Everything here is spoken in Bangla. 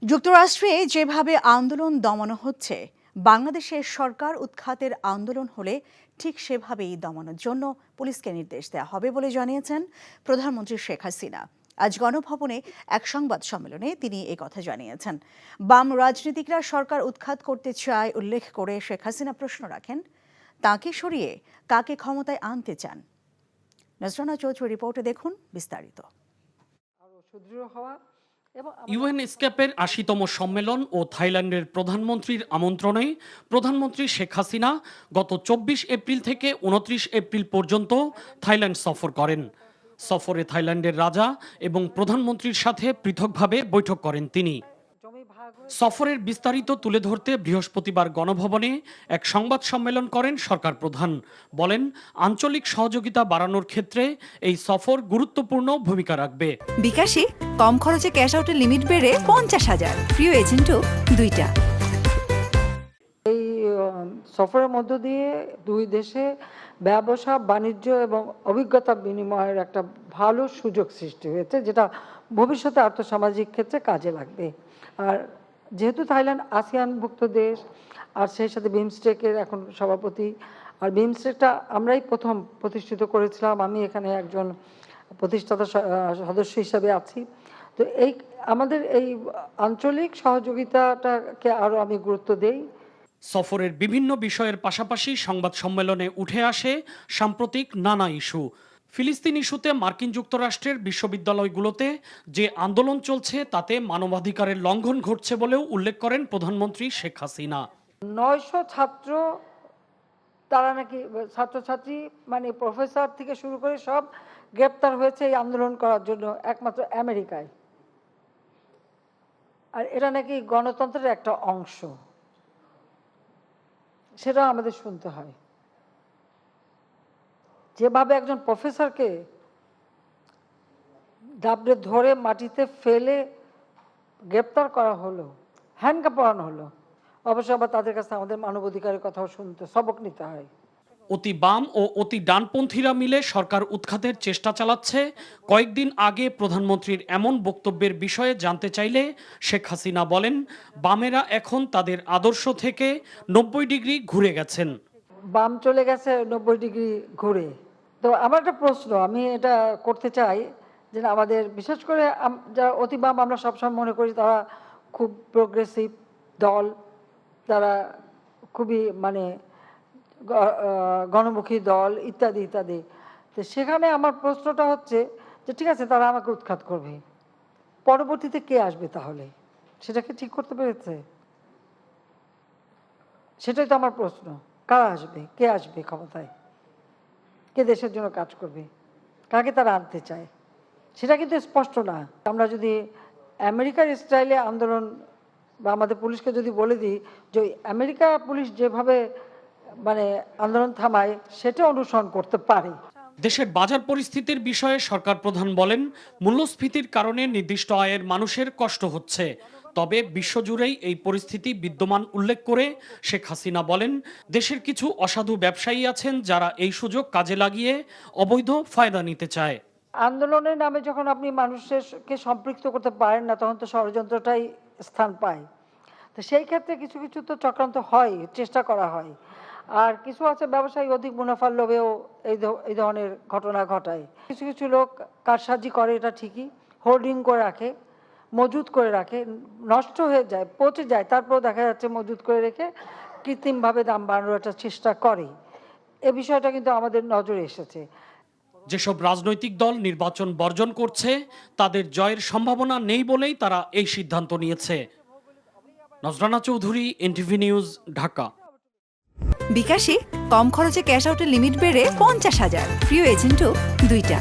যুক্তরাষ্ট্রে যেভাবে আন্দোলন দমানো হচ্ছে, বাংলাদেশের সরকার উৎখাতের আন্দোলন হলে ঠিক সেভাবেই দমানোর জন্য পুলিশকে নির্দেশ দেওয়া হবে বলে জানিয়েছেন প্রধানমন্ত্রী শেখ হাসিনা। আজ গণভবনে এক সংবাদ সম্মেলনে তিনি কথা জানিয়েছেন। বাম রাজনীতিকরা সরকার উৎখাত করতে চায় উল্লেখ করে শেখ হাসিনা প্রশ্ন রাখেন, তাকে সরিয়ে কাকে ক্ষমতায় আনতে চান? নজরানা চৌধুরী রিপোর্টে দেখুন বিস্তারিত। ইউএনএসকেপের ৮০তম সম্মেলন ও থাইল্যান্ডের প্রধানমন্ত্রীর আমন্ত্রণে প্রধানমন্ত্রী শেখ হাসিনা গত ২৪ এপ্রিল থেকে ২৯ এপ্রিল পর্যন্ত থাইল্যান্ড সফর করেন। সফরে থাইল্যান্ডের রাজা এবং প্রধানমন্ত্রীর সাথে পৃথকভাবে বৈঠক করেন তিনি। সফরের বিস্তারিত তুলে ধরতে বৃহস্পতিবার গণভবনে এক সংবাদ সম্মেলন করেন সরকার প্রধান। বলেন, আঞ্চলিক সহযোগিতা বাড়ানোর ক্ষেত্রে এই সফর গুরুত্বপূর্ণ ভূমিকা রাখবে। বিকাশে কম খরচে ক্যাশ আউটের লিমিট বেড়ে ৫০,০০০, প্রিয় এজেন্টও ২টা। এই সফরের মধ্য দিয়ে দুই দেশে ব্যবসা বাণিজ্য এবং অভিজ্ঞতা বিনিময়ের একটা ভালো সুযোগ সৃষ্টি হয়েছে, যেটা ভবিষ্যতে আর্থসামাজিক ক্ষেত্রে কাজে লাগবে। আর যেহেতু থাইল্যান্ড আসিয়ানভুক্ত দেশ, আর সেই সাথে বিমস্টেকের এখন সভাপতি, আর বিমস্টেকটা আমরাই প্রথম প্রতিষ্ঠিত করেছিলাম, আমি এখানে একজন প্রতিষ্ঠাতা সদস্য হিসাবে আছি। তো আমাদের এই আঞ্চলিক সহযোগিতাটাকে আরও আমি গুরুত্ব দেই। সফরের বিভিন্ন বিষয়ের পাশাপাশি সংবাদ সম্মেলনে উঠে আসে সাম্প্রতিক নানা ইস্যু। ফিলিস্তিন ইস্যুতে মার্কিন যুক্তরাষ্ট্রের বিশ্ববিদ্যালয়গুলোতে যে আন্দোলন চলছে তাতে মানবাধিকারের লঙ্ঘন ঘটছে বলেও উল্লেখ করেন প্রধানমন্ত্রী শেখ হাসিনা। ৯০০ ছাত্র, তারা নাকি ছাত্রছাত্রী মানে প্রফেসর থেকে শুরু করে সব গ্রেপ্তার হয়েছে এই আন্দোলন করার জন্য একমাত্র আমেরিকায়। আর এটা নাকি গণতন্ত্রের একটা অংশ, সেটাও আমাদের শুনতে হয়। যেভাবে একজন প্রফেসরকে দাবড়ে ধরে মাটিতে ফেলে গ্রেপ্তার করা হলো, হ্যান্ডকাপ পরানো হলো, অবশ্য আবার তাদের কাছে আমাদের মানবাধিকারের কথাও শুনতে সবক নিতে হয়। অতি বাম ও অতি ডানপন্থীরা মিলে সরকার উৎখাতের চেষ্টা চালাচ্ছে। কয়েকদিন আগে প্রধানমন্ত্রীর এমন বক্তব্যের বিষয়ে জানতে চাইলে শেখ হাসিনা বলেন, বামেরা এখন তাদের আদর্শ থেকে ৯০ ডিগ্রি ঘুরে গেছেন। বাম চলে গেছে ৯০ ডিগ্রি ঘুরে। তো আমার একটা প্রশ্ন আমি এটা করতে চাই, যে আমাদের বিশেষ করে যারা অতি বাম আমরা সবসময় মনে করি তারা খুব প্রোগ্রেসিভ দল, তারা খুবই মানে গণমুখী দল ইত্যাদি ইত্যাদি। তো সেখানে আমার প্রশ্নটা হচ্ছে যে ঠিক আছে, তারা আমাকে উৎখাত করবে, পরবর্তীতে কে আসবে তাহলে? সেটাকে ঠিক করতে পেরেছে? সেটাই তো আমার প্রশ্ন। কারা আসবে, কে আসবে ক্ষমতায়, কে দেশের জন্য কাজ করবে, কাকে তারা আনতে চায়, সেটা কিন্তু স্পষ্ট না। আমরা যদি আমেরিকার স্টাইলে আন্দোলন বা আমাদের পুলিশকে যদি বলে দিই যে আমেরিকা পুলিশ যেভাবে মানে আন্দোলন থামায় সেটা অনুসরণ করতে পারে। দেশের বাজার পরিস্থিতির বিষয়ে সরকার প্রধান বলেন, মূল্যস্ফীতির কারণে নির্দিষ্ট আয়ের মানুষের কষ্ট হচ্ছে, তবে বিশ্বজুড়েই এই পরিস্থিতি বিদ্যমান উল্লেখ করে শেখ হাসিনা বলেন, দেশের কিছু অসাধু ব্যবসায়ী আছেন যারা এই সুযোগ কাজে লাগিয়ে অবৈধ ফায়দা নিতে চায়। আন্দোলনের নামে যখন আপনি মানুষকে সম্পৃক্ত করতে পারেন না, তখন তো ষড়যন্ত্রটাই স্থান পায়। তো সেই ক্ষেত্রে কিছু কিছু তো চক্রান্ত হয়, চেষ্টা করা হয়। আর কিছু আছে ব্যবসায়ী অধিক মুনাফার লোভেও এই ধরনের ঘটনা ঘটায়। কিছু কিছু লোক কারসাজি করে, এটা ঠিকই, হোর্ডিং করে রাখে, মজুত করে রাখে, নষ্ট হয়ে যায়, পচে যায়, তারপর দেখা যাচ্ছে মজুত করে রেখে কৃত্রিমভাবে দাম বাড়ানোর একটা চেষ্টা করে। এ বিষয়টা কিন্তু আমাদের নজরে এসেছে। যেসব রাজনৈতিক দল নির্বাচন বর্জন করছে তাদের জয়ের সম্ভাবনা নেই বলেই তারা এই সিদ্ধান্ত নিয়েছে। নজরানা চৌধুরী, এনটিভি নিউজ, ঢাকা। বিকাশে কম খরচে ক্যাশ আউটের লিমিট বেড়ে ৫০,০০০, প্রিয় এজেন্টও ২টা।